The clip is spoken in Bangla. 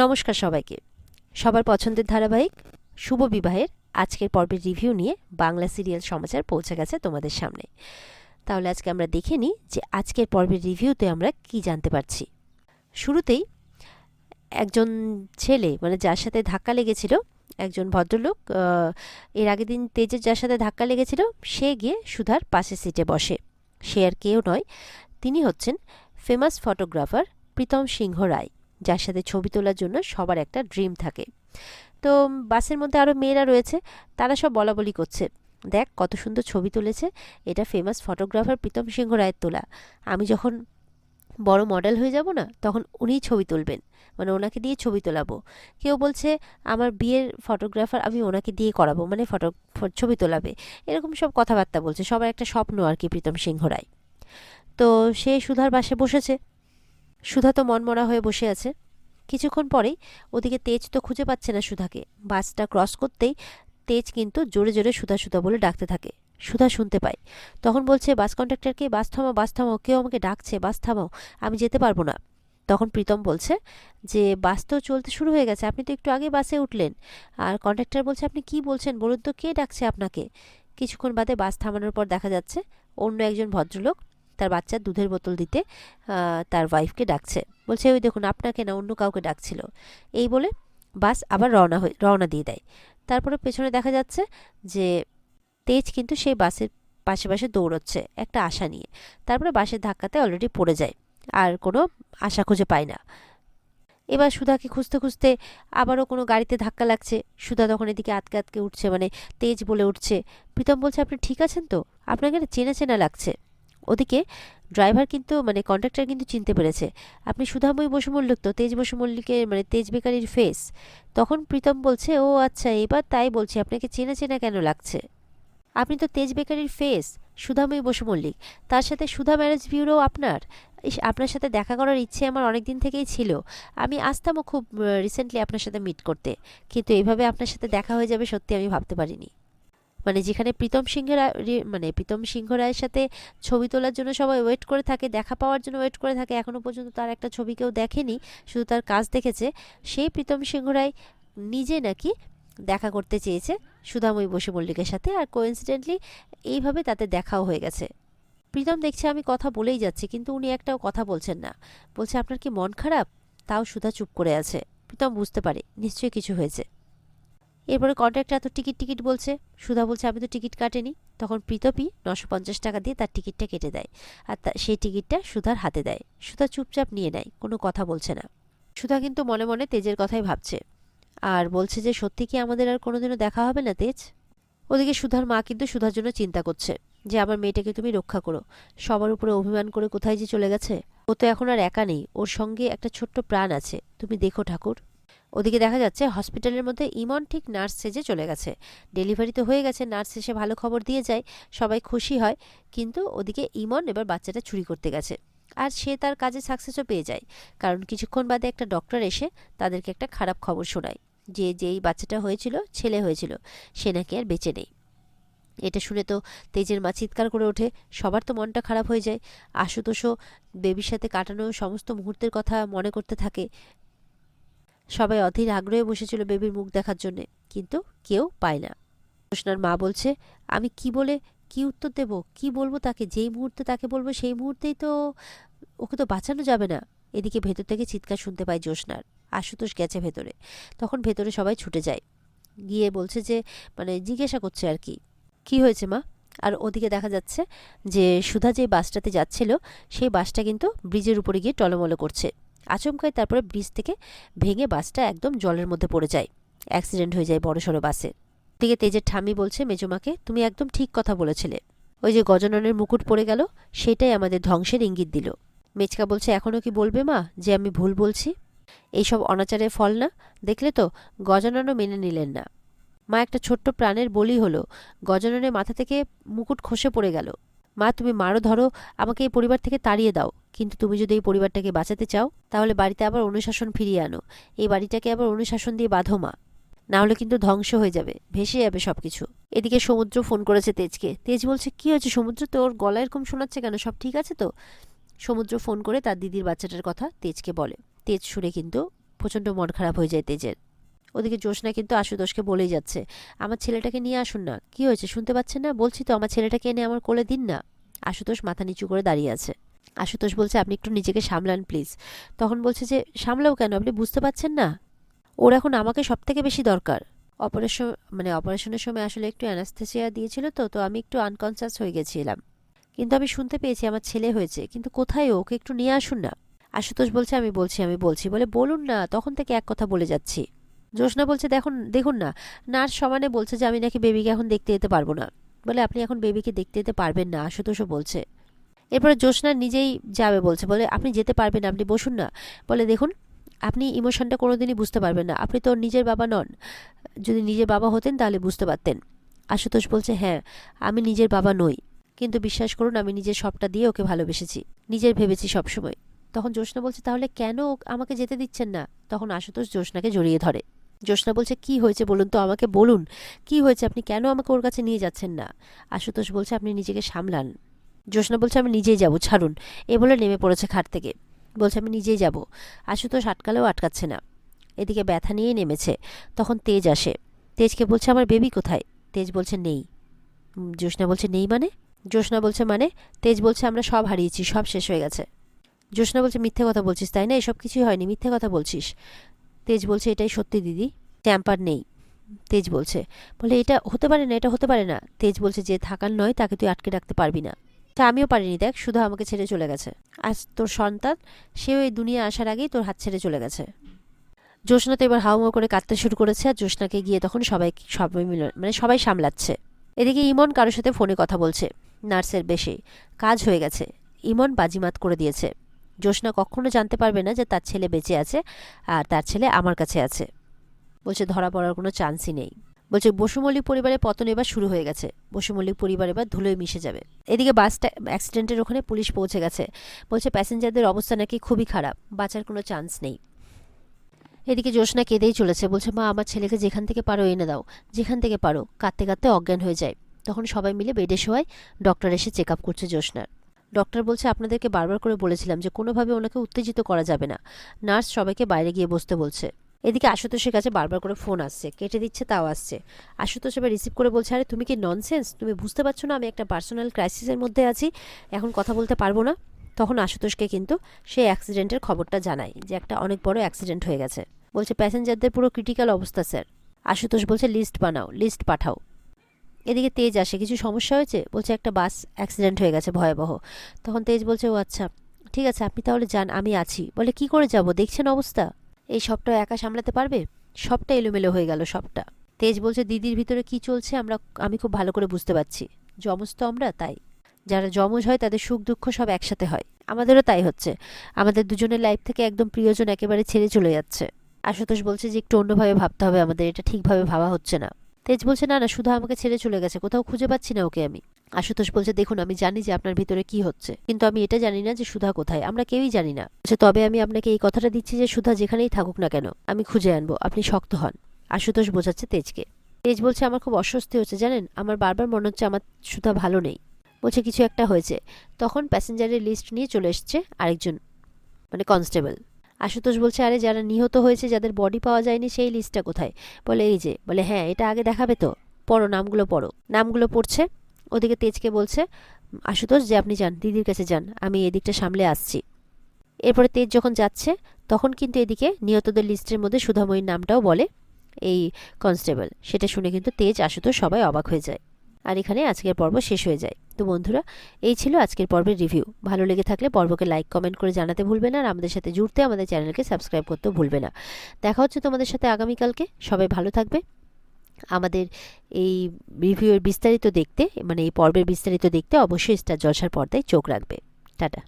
নমস্কার সবাইকে। সবার পছন্দের ধারাবাহিক শুভ বিবাহের আজকের পর্বের রিভিউ নিয়ে বাংলা সিরিয়াল সমাচার পৌঁছে গেছে তোমাদের সামনে। তাহলে আজকে আমরা দেখে নিই যে আজকের পর্বের রিভিউতে আমরা কি জানতে পারছি। শুরুতেই একজন ছেলে মানে যার সাথে ধাক্কা লেগেছিল, একজন ভদ্রলোক, এর আগের দিন তেজের যার সাথে ধাক্কা লেগেছিল সে গিয়ে সুধার পাশের সিটে বসে। সে আর কেউ নয়, তিনি হচ্ছেন ফেমাস ফটোগ্রাফার প্রীতম সিংহ রায়, যার সাথে ছবি তোলার জন্য সবার একটা ড্রিম থাকে। তো বাসের মধ্যে আরও মেয়েরা রয়েছে, তারা সব বলাবলি করছে, দেখ কত সুন্দর ছবি তুলেছে, এটা ফেমাস ফটোগ্রাফার প্রীতম সিংহ রায়ের তোলা। আমি যখন বড় মডেল হয়ে যাব না, তখন উনিই ছবি তুলবেন, মানে ওনাকে দিয়ে ছবি তোলাবো। কেউ বলছে আমার বিয়ের ফটোগ্রাফার আমি ওনাকে দিয়ে করাবো, মানে ছবি তোলাবে। এরকম সব কথাবার্তা বলছে, সবার একটা স্বপ্ন আর কি প্রীতম সিংহ রায়। তো সে সুধার পাশে বসেছে। সুধা তো মনমরা হয়ে বসে আছে। কিছুক্ষণ পরেই ওদিকে তেজ তো খুঁজে পাচ্ছে না সুধাকে। বাসটা ক্রস করতেই তেজ কিন্তু জোরে জোরে সুধা সুধা বলে ডাকতে থাকে। সুধা শুনতে পায়, তখন বলছে বাস কন্ডাক্টরকে, বাস থামাও, বাস থামাও, কেউ আমাকে ডাকছে, বাস থামাও, আমি যেতে পারবো না। তখন প্রীতম বলছে যে বাস তো চলতে শুরু হয়ে গেছে, আপনি তো একটু আগে বাসে উঠলেন। আর কন্ডাক্টর বলছে আপনি কি বলছেন বলুন তো, কে ডাকছে আপনাকে। কিছুক্ষণ বাদে বাস থামানোর পর দেখা যাচ্ছে অন্য একজন ভদ্রলোক তার বাচ্চার দুধের বোতল দিতে তার ওয়াইফকে ডাকছে। বলছে ওই দেখুন আপনাকে না, অন্য কাউকে ডাকছিল। এই বলে বাস আবার রওনা দিয়ে দেয়। তারপরে পেছনে দেখা যাচ্ছে যে তেজ কিন্তু সেই বাসের পাশে পাশে দৌড়চ্ছে একটা আশা নিয়ে। তারপরে বাসের ধাক্কাতে অলরেডি পড়ে যায়, আর কোনো আশা খুঁজে পায় না। এবার সুধাকে খুঁজতে খুঁজতে আবারও কোনো গাড়িতে ধাক্কা লাগছে। সুধা তখন এদিকে আটকে আটকে উঠছে, মানে তেজ বলে উঠছে। প্রীতম বলছে আপনি ঠিক আছেন তো, আপনাকে না চেনা চেনা লাগছে। ওদিকে ড্রাইভার কিন্তু মানে কন্ডাক্টর কিন্তু চিনতে পেরেছে, আপনি সুধাময়ী বসু মল্লিক তো, তেজ বসু মল্লিকের মানে তেজ বেকারির ফেস। তখন প্রীতম বলছে ও আচ্ছা, এবার তাই বলছি আপনাকে চেনা চেনা কেন লাগছে, আপনি তো তেজ বেকারির ফেস, সুধাময়ী বসু মল্লিক, তার সাথে সুধা ম্যারেজ ব্যুরো আপনার। আপনার সাথে দেখা করার ইচ্ছে আমার অনেক দিন থেকেই ছিল। আমি আসতামও খুব রিসেন্টলি আপনার সাথে মিট করতে, কিন্তু এইভাবে আপনার সাথে দেখা হয়ে যাবে সত্যি আমি ভাবতে পারিনি। মানে যেখানে প্রীতম সিংহ রায়ের সাথে ছবি তোলার জন্য সবাই ওয়েট করে থাকে, দেখা পাওয়ার জন্য ওয়েট করে থাকে, এখনও পর্যন্ত তার একটা ছবি কেউ দেখেনি, শুধু তার কাজ দেখেছে। সেই প্রীতম সিংহ রায় নিজে নাকি দেখা করতে চেয়েছে সুধাময়ী বসু মল্লিকের সাথে, আর কোইন্সিডেন্টলি এইভাবে তাতে দেখাও হয়ে গেছে। প্রীতম দেখছে আমি কথা বলেই যাচ্ছি, কিন্তু উনি একটাও কথা বলছেন না। বলছে আপনার কি মন খারাপ? তাও সুধা চুপ করে আছে। প্রীতম বুঝতে পারে নিশ্চয়ই কিছু হয়েছে। এরপরে কন্ট্রাক্টর এত টিকিট বলছে। সুধা বলছে আমি তো টিকিট কাটেনি। তখন প্রীতমই 950 টাকা দিয়ে তার টিকিটটা কেটে দেয়, আর সেই টিকিটটা সুধার হাতে দেয়। সুধা চুপচাপ নিয়ে নেয়, কোনো কথা বলছে না। সুধা কিন্তু মনে মনে তেজের কথাই ভাবছে, আর বলছে যে সত্যি কি আমাদের আর কোনোদিনও দেখা হবে না তেজ? ওদিকে সুধার মা কিন্তু সুধার জন্য চিন্তা করছে যে আমার মেয়েটাকে তুমি রক্ষা করো, সবার উপরে অভিমান করে কোথায় যে চলে গেছে। ও তো এখন আর একা নেই, ওর সঙ্গে একটা ছোট্ট প্রাণ আছে, তুমি দেখো ঠাকুর। ওদিকে দেখা যাচ্ছে হসপিটালের মধ্যে ইমন ঠিক নার্স সেজে চলে গেছে। ডেলিভারি তো হয়ে গেছে, নার্স এসে ভালো খবর দিয়ে যায়, সবাই খুশি হয়। কিন্তু ওদিকে ইমন এবার বাচ্চাটা চুরি করতে গেছে, আর সে তার কাজে সাকসেসও পেয়ে যায়। কারণ কিছুক্ষণ বাদে একটা ডক্টর এসে তাদেরকে একটা খারাপ খবর শোনায় যে যেই বাচ্চাটা হয়েছিল, ছেলে হয়েছিল, সে নাকি আর বেঁচে নেই। এটা শুনে তো তেজের মা চিৎকার করে ওঠে, সবার তো মনটা খারাপ হয়ে যায়। আশুতোষও বেবির সাথে কাটানো সমস্ত মুহূর্তের কথা মনে করতে থাকে। সবাই অধীর আগ্রহে বসেছিল বেবির মুখ দেখার জন্যে, কিন্তু কেউ পায় না। জোসনার মা বলছে আমি কি বলে কি উত্তর দেব, কি বলবো তাকে, যেই মুহূর্তে তাকে বলবো সেই মুহূর্তেই তো ওকে তো বাঁচানো যাবে না। এদিকে ভেতর থেকে চিৎকার শুনতে পায় জোসনার। আশুতোষ গেছে ভেতরে। তখন ভেতরে সবাই ছুটে যায়, গিয়ে বলছে যে মানে জিজ্ঞাসা করছে আর কি, কি হয়েছে মা। আর ওদিকে দেখা যাচ্ছে যে সুধা যে বাসটাতে যাচ্ছিল সেই বাসটা কিন্তু ব্রিজের উপরে গিয়ে টলমলো করছে। আচমকায় তারপরে ব্রিজ থেকে ভেঙে বাসটা একদম জলের মধ্যে পড়ে যায়, অ্যাক্সিডেন্ট হয়ে যায় বড়সড় বাসে। দিকে তেজের ঠাম্মি বলছে মেজমাকে তুমি একদম ঠিক কথা বলেছিলে, ওই যে গজাননের মুকুট পড়ে গেল সেটাই আমাদের ধ্বংসের ইঙ্গিত দিল। মেচকা বলছে এখনও কি বলবে মা যে আমি ভুল বলছি? এইসব অনাচারের ফল না, দেখলে তো গজাননও মেনে নিলেন না। মা একটা ছোট্ট প্রাণের বলি হলো, গজাননের মাথা থেকে মুকুট খসে পড়ে গেল। মা তুমি মারো ধরো, আমাকে এই পরিবার থেকে তাড়িয়ে দাও, কিন্তু তুমি যদি এই পরিবারটাকে বাঁচাতে চাও তাহলে বাড়িতে আবার অনুশাসন ফিরিয়ে আনো, এই বাড়িটাকে আবার অনুশাসন দিয়ে বাঁধো মা, না হলে কিন্তু ধ্বংস হয়ে যাবে, ভেসে যাবে সবকিছু। এদিকে সমুদ্র ফোন করেছে তেজকে। তেজ বলছে কি হয়েছে সমুদ্র, তোর গলা এরকম শোনাচ্ছে কেন, সব ঠিক আছে তো? সমুদ্র ফোন করে তার দিদির বাচ্চাটার কথা তেজকে বলে। তেজ শুনে কিন্তু প্রচণ্ড মন খারাপ হয়ে যায় তেজের। ওদিকে জ্যোৎস্না কিন্তু আশুতোষকে বলেই যাচ্ছে, আমার ছেলেটাকে নিয়ে আসুন না। কি হয়েছে শুনতে পাচ্ছেন না? বলছি তো আমার ছেলেটাকে এনে আমার কোলে দিন না। আশুতোষ মাথা নিচু করে দাঁড়িয়ে আছে। আশুতোষ বলছে, আপনি একটু নিজেকে সামলান প্লিজ। তখন বলছে যে, সামলাও কেন? আপনি বুঝতে পারছেন না? ওর এখন আমাকে সব থেকে বেশি দরকার। অপারেশনের সময় আসলে একটু অ্যানাস্থেসিয়া দিয়েছিল, তো আমি একটু আনকনসিয়াস হয়ে গেছিলাম। কিন্তু আমি শুনতে পেয়েছি আমার ছেলে হয়েছে। কিন্তু কোথায় ও? ওকে একটু নিয়ে আসুন না। আশুতোষ বলছে, আমি বলছি বলে, বলুন না, তখন থেকে এক কথা বলে যাচ্ছি। জ্যোৎস্না বলছে, দেখুন না, নার্স সমানে বলছে যে আমি নাকি বেবিকে এখন দেখতে যেতে পারবো না। বলে, আপনি এখন বেবিকে দেখতে যেতে পারবেন না, আশুতোষও বলছে। এরপরে জ্যোৎস্না নিজেই যাবে বলছে, বলে আপনি যেতে পারবেন, আপনি বসুন না। বলে, দেখুন, আপনি ইমোশনটা কোনোদিনই বুঝতে পারবেন না। আপনি তো ওর নিজের বাবা নন। যদি নিজের বাবা হতেন তাহলে বুঝতে পারতেন। আশুতোষ বলছে, হ্যাঁ, আমি নিজের বাবা নই, কিন্তু বিশ্বাস করুন আমি নিজের সবটা দিয়ে ওকে ভালোবেসেছি, নিজের ভেবেছি সবসময়। তখন জ্যোৎস্না বলছে, তাহলে কেন আমাকে যেতে দিচ্ছেন না? তখন আশুতোষ জ্যোৎস্নাকে জড়িয়ে ধরে। জ্যোৎস্না বলছে, কি হয়েছে বলুন তো, আমাকে বলুন, কি হয়েছে? আপনি কেন আমাকে ওর কাছে নিয়ে যাচ্ছেন না? আশুতোষ বলছে, আপনি নিজেকে সামলান। জ্যোৎস্না বলছে, আমি নিজেই যাব, ছাড়ুন। এ বলে নেমে পড়েছে খাট থেকে। বলছে, আমি নিজেই যাব। আশুতোষ আটকালেও আটকাচ্ছে না। এদিকে ব্যথা নিয়েই নেমেছে। তখন তেজ আসে। তেজকে বলছে, আমার বেবি কোথায়? তেজ বলছে, নেই। জ্যোৎস্না বলছে, নেই মানে? জ্যোৎস্না বলছে, মানে? তেজ বলছে, আমরা সব হারিয়েছি, সব শেষ হয়ে গেছে। জ্যোৎস্না বলছে, মিথ্যে কথা বলছিস তাই না? এসব কিছুই হয়নি, মিথ্যে কথা বলছিস। তেজ বলছে, এটাই সত্যি দিদি, ট্যাম্পার নেই। তেজ বলছে, বলে, এটা হতে পারে না, এটা হতে পারে না। তেজ বলছে, যে থাকার নয় তাকে তুই আটকে রাখতে পারবি না। তা আমিও পারিনি, দেখ, শুধু আমাকে ছেড়ে চলে গেছে। আজ তোর সন্তান, সেও এই দুনিয়া আসার আগেই তোর হাত ছেড়ে চলে গেছে। জ্যোৎস্না তো এবার হাউমাউ করে কাঁদতে শুরু করেছে। আর জ্যোৎস্নাকে গিয়ে তখন সবাই সামলাচ্ছে। এদিকে ইমন কারোর সাথে ফোনে কথা বলছে। নার্সের বেশি কাজ হয়ে গেছে। ইমন বাজিমাত করে দিয়েছে। জ্যোৎস্না কখনো জানতে পারবে না যে তার ছেলে বেঁচে আছে আর তার ছেলে আমার কাছে আছে। বলছে, ধরা পড়ার কোনো চান্সই নেই। বলছে, বসু মল্লিক পরিবারের পতন এবার শুরু হয়ে গেছে। বসু মল্লিক পরিবার এবার ধুলোয় মিশে যাবে। এদিকে বাসটা অ্যাক্সিডেন্টের ওখানে পুলিশ পৌঁছে গেছে। বলছে, প্যাসেঞ্জারদের অবস্থা নাকি খুবই খারাপ, বাঁচার কোনো চান্স নেই। এদিকে জ্যোৎস্না কেঁদেই চলেছে। বলছে, মা, আমার ছেলেকে যেখান থেকে পারো এনে দাও, যেখান থেকে পারো। কাঁদতে কাঁদতে অজ্ঞান হয়ে যায়। তখন সবাই মিলে বেডে শোয়ায়। ডক্টর এসে চেক আপ করছে জ্যোৎস্নার। ডক্টর বলছে, আপনাদেরকে বারবার করে বলেছিলাম যে কোনোভাবে ওনাকে উত্তেজিত করা যাবে না। নার্স সবাইকে বাইরে গিয়ে বসতে বলছে। এদিকে আশুতোষের কাছে বারবার করে ফোন আসছে, কেটে দিচ্ছে, তাও আসছে। আশুতোষ এবার রিসিভ করে বলছে, আরে তুমি কি ননসেন্স? তুমি বুঝতে পারছো না আমি একটা পার্সোনাল ক্রাইসিসের মধ্যে আছি, এখন কথা বলতে পারবো না। তখন আশুতোষকে কিন্তু সেই অ্যাক্সিডেন্টের খবরটা জানায় যে একটা অনেক বড় অ্যাক্সিডেন্ট হয়ে গেছে। বলছে, প্যাসেঞ্জারদের পুরো ক্রিটিক্যাল অবস্থা স্যার। আশুতোষ বলছে, লিস্ট বানাও, লিস্ট পাঠাও। এদিকে তেজ আসে, কিছু সমস্যা হয়েছে? বলছে, একটা বাস অ্যাক্সিডেন্ট হয়ে গেছে ভয়াবহ। তখন তেজ বলছে, ও আচ্ছা, ঠিক আছে, আপনি তাহলে যান, আমি আছি। বলে, কি করে যাব? দেখছেন অবস্থা, এই সবটা একা সামলাতে পারবে? সবটা এলোমেলো হয়ে গেল সবটা। তেজ বলছে, দিদির ভিতরে কি চলছে আমি খুব ভালো করে বুঝতে পারছি। যমজ তো আমরা, তাই যারা যমজ হয় তাদের সুখ দুঃখ সব একসাথে হয়। আমাদেরও তাই হচ্ছে। আমাদের দুজনের লাইফ থেকে একদম প্রিয়জন একেবারে ছেড়ে চলে যাচ্ছে। আশুতোষ বলছে যে একটু অন্যভাবে ভাবতে হবে আমাদের, এটা ঠিকভাবে ভাবা হচ্ছে না। তেজ বলছে, না না, শুধু আমাকে ছেড়ে চলে গেছে, কোথাও খুঁজে পাচ্ছি না ওকে আমি। আশুতোষ বলছে, দেখুন, আমি জানি যে আপনার ভিতরে কি হচ্ছে, কিন্তু আমি এটা জানি না যে সুধা কোথায়, আমরা কেউই জানি না। তবে আমি আপনাকে এই কথাটা দিচ্ছি যে সুধা যেখানেই থাকুক না কেন আমি খুঁজে আনবো, আপনি শক্ত হন। আশুতোষ বোঝাচ্ছে তেজকে। তেজ বলছে, আমার খুব অস্বস্তি হচ্ছে জানেন, আমার বারবার মনে হচ্ছে আমার সুধা ভালো নেই। বলছে, কিছু একটা হয়েছে। তখন প্যাসেঞ্জারের লিস্ট নিয়ে চলে এসছে আরেকজন, মানে কনস্টেবল। আশুতোষ বলছে, আরে যারা নিহত হয়েছে, যাদের বডি পাওয়া যায়নি, সেই লিস্টটা কোথায়? বলে, এই যে। বলে, হ্যাঁ, এটা আগে দেখাবে তো, পড়ো নামগুলো, পড়ো। নামগুলো পড়ছে। ওদিকে তেজকে বলছে আশুতোষ যে, আপনি যান, দিদির কাছে যান, আমি এদিকটা সামলে আসছি। এরপরে তেজ যখন যাচ্ছে তখন কিন্তু এদিকে নিহতদের লিস্টের মধ্যে সুধাময়ীর নামটাও বলে এই কনস্টেবল। সেটা শুনে কিন্তু তেজ, আশুতোষ সবাই অবাক হয়ে যায়। আর এখানে আজকের পর্ব শেষ হয়ে যায়। তো বন্ধুরা, এই ছিল আজকের পর্বের রিভিউ। ভালো লেগে থাকলে পর্বকে লাইক কমেন্ট করে জানাতে ভুলবে না, আর আমাদের সাথে জুড়তে আমাদের চ্যানেলকে সাবস্ক্রাইব করতেও ভুলবে না। দেখা হচ্ছে তোমাদের সাথে আগামীকালকে। সবাই ভালো থাকবে। আমাদের এই রিভিউয়ের বিস্তারিত দেখতে, মানে এই পর্বের বিস্তারিত দেখতে অবশ্যই স্টার জলসার পর্দায় চোখ রাখবে। টাটা।